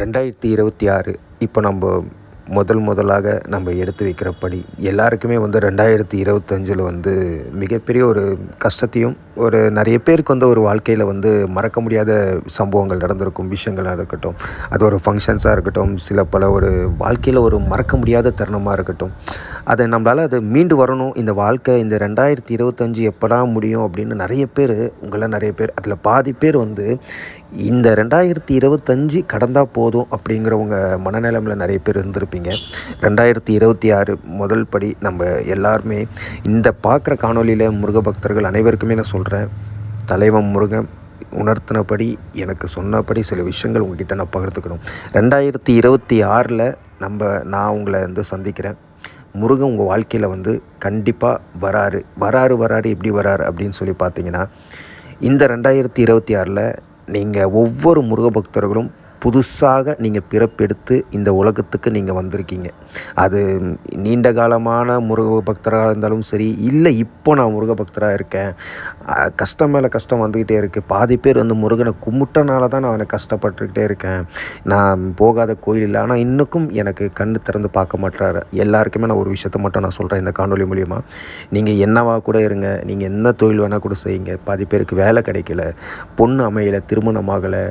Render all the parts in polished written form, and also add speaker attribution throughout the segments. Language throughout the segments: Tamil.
Speaker 1: 2026 இப்போ முதலாக நம்ம எடுத்து வைக்கிறபடி எல்லாருக்குமே 2025 மிகப்பெரிய ஒரு கஷ்டத்தையும் நிறைய பேருக்கு ஒரு வாழ்க்கையில் மறக்க முடியாத சம்பவங்கள் நடந்திருக்கும். விஷயங்களாக இருக்கட்டும், அது ஒரு ஃபங்க்ஷன்ஸாக இருக்கட்டும், பல ஒரு வாழ்க்கையில் ஒரு மறக்க முடியாத தருணமாக இருக்கட்டும், அதை நம்மளால் அது மீண்டு வரணும். இந்த வாழ்க்கை இந்த 2025 எப்படா முடியும் அப்படின்னு நிறைய பேர் அதில் பாதி பேர் இந்த 2025 கடந்தால் போதும் அப்படிங்கிறவங்க மனநிலைமையில் நிறைய பேர் இருந்திருப்பீங்க. 2026 முதல் படி நம்ம எல்லாருமே இந்த பார்க்குற காணொலியில் முருக பக்தர்கள் அனைவருக்குமே நான் சொல்கிறேன், தலைவன் முருகன் உணர்த்தினபடி எனக்கு சொன்னபடி சில விஷயங்கள் உங்ககிட்ட நான் பகிர்ந்துக்கணும். 2026 நான் உங்களை சந்திக்கிறேன். முருகன் உங்கள் வாழ்க்கையில் கண்டிப்பாக வராரு. எப்படி வராரு அப்படின்னு சொல்லி பார்த்தீங்கன்னா, இந்த 2026 நீங்கள் ஒவ்வொரு முருக பக்தர்களும் புதுசாக நீங்கள் பிறப்பெடுத்து இந்த உலகத்துக்கு நீங்கள் வந்திருக்கீங்க. அது நீண்ட காலமான முருக பக்தராக இருந்தாலும் சரி, இல்லை இப்போ நான் முருக பக்தராக இருக்கேன், கஷ்டம் மேலே கஷ்டம் வந்துக்கிட்டே இருக்குது, பாதி பேர் முருகனை கும்பிட்டனால தான் நான் அவனை கஷ்டப்பட்டுக்கிட்டே இருக்கேன், நான் போகாத கோயில் இல்லை, ஆனால் இன்னும் எனக்கு கண்ணு திறந்து பார்க்க மாட்டாரு. எல்லாருக்குமே நான் ஒரு விஷயத்தை மட்டும் நான் சொல்கிறேன் இந்த காணொலி மூலிமா, நீங்கள் என்னவா கூட இருங்க, நீங்கள் என்ன தொழில் வேணால் கூட செய்யுங்க, பாதி பேருக்கு வேலை கிடைக்கல, பொண்ணு அமையலை, திருமணமாகலை,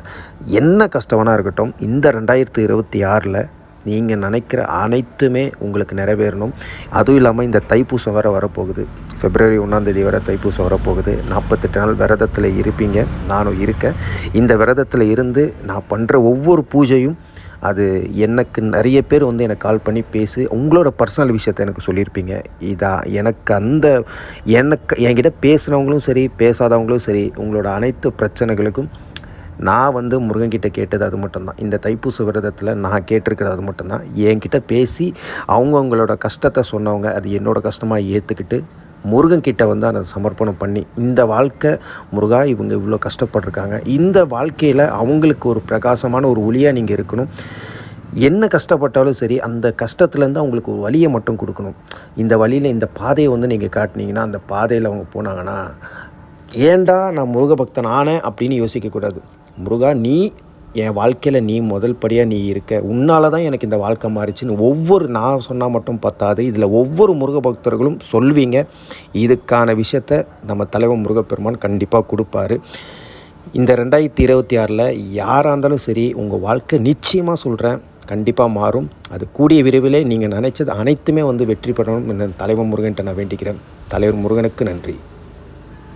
Speaker 1: என்ன கஷ்டம் வேணால் இருக்கட்டும், இந்த 2026 நீங்கள் நினைக்கிற அனைத்துமே உங்களுக்கு நிறைவேறணும். அதுவும் இல்லாமல் இந்த தைப்பூசம் வரப்போகுது. February 1 வரை தைப்பூசம் வரப்போகுது. 48 நாள் விரதத்தில் இருப்பீங்க, நானும் இருக்கேன். இந்த விரதத்தில் இருந்து நான் பண்ணுற ஒவ்வொரு பூஜையும் அது எனக்கு நிறைய பேர் எனக்கு கால் பண்ணி பேசி உங்களோட பர்சனல் விஷயத்தை எனக்கு சொல்லியிருப்பீங்க. என்கிட்ட பேசுகிறவங்களும் சரி, பேசாதவங்களும் சரி, உங்களோட அனைத்து பிரச்சனைகளுக்கும் நான் முருகன்கிட்ட கேட்டது அது மட்டும்தான். இந்த தைப்பூச விரதத்தில் நான் கேட்டிருக்கிறது அது மட்டும்தான். என்கிட்ட பேசி அவங்களோட கஷ்டத்தை சொன்னவங்க அது என்னோடய கஷ்டமாக ஏற்றுக்கிட்டு முருகன்கிட்ட அதை சமர்ப்பணம் பண்ணி, இந்த வாழ்க்கை முருகா இவங்க இவ்வளோ கஷ்டப்பட்டிருக்காங்க, இந்த வாழ்க்கையில் அவங்களுக்கு ஒரு பிரகாசமான ஒரு ஒளியாக நீங்கள் இருக்கணும், என்ன கஷ்டப்பட்டாலும் சரி அந்த கஷ்டத்துலேருந்து அவங்களுக்கு ஒரு வழியை மட்டும் கொடுக்கணும். இந்த வழியில் இந்த பாதையை நீங்கள் காட்டினீங்கன்னா, அந்த பாதையில் அவங்க போனாங்கன்னா, ஏண்டா நான் முருக பக்தன் ஆனேன் அப்படின்னு யோசிக்கக்கூடாது. முருகா, நீ என் வாழ்க்கையில் நீ முதல் படியாக நீ இருக்க, உன்னால் தான் எனக்கு இந்த வாழ்க்கை மாறிச்சுன்னு நான் சொன்னால் மட்டும் பத்தாது, இதில் ஒவ்வொரு முருக பக்தர்களும் சொல்வீங்க. இதுக்கான விஷயத்தை நம்ம தலைவன் முருகப்பெருமான் கண்டிப்பாக கொடுப்பாரு. இந்த 2026 யாராக இருந்தாலும் சரி, உங்கள் வாழ்க்கை நிச்சயமாக சொல்கிறேன் கண்டிப்பாக மாறும். அது கூடிய விரைவிலே நீங்கள் நினச்சது அனைத்துமே வெற்றி பெறணும். தலைவன் முருகன்கிட்ட நான் வேண்டிக்கிறேன். தலைவர் முருகனுக்கு நன்றி.